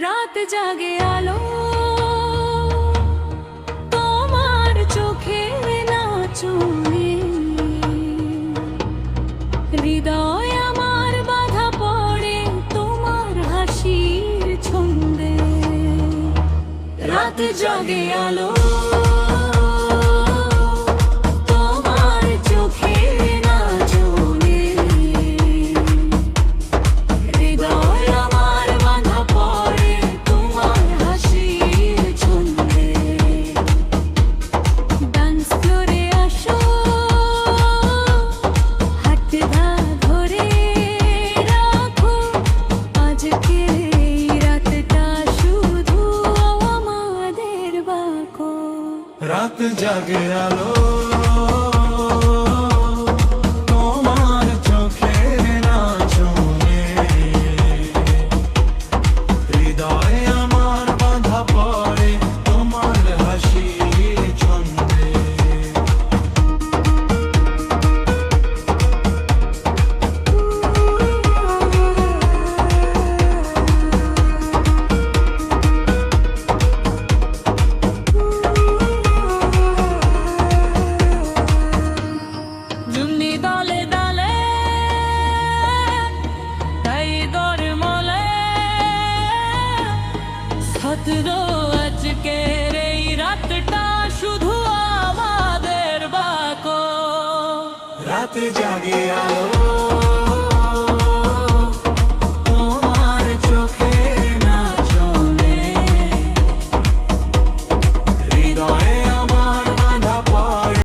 রাত জাগে আলো তোমার চোখের নাচনে, হৃদয় আমার বাধা পড়ে তোমার হাসির ছন্দে। রাত জাগে আলো তোমার চোখের নাচনে, হৃদয় আমার বাধা পড়ে তোমার হাসির ছন্দে। ডান্স ফ্লোরে আসো, হাতে ধরে রাখো, আজকের এই রাতটা শুধু আমাদের বাঁকো। রাত জাগে আলো তোমার চোখের নাচনে, হৃদয় আমার বাঁধা পড়ে তোমার হাসির ছন্দে। জুমনি দলে দলে তাই দরমলে, সতরো আজকের এই রাতটা শুধু আমাদের বাঁকো। রাত জাগে আলো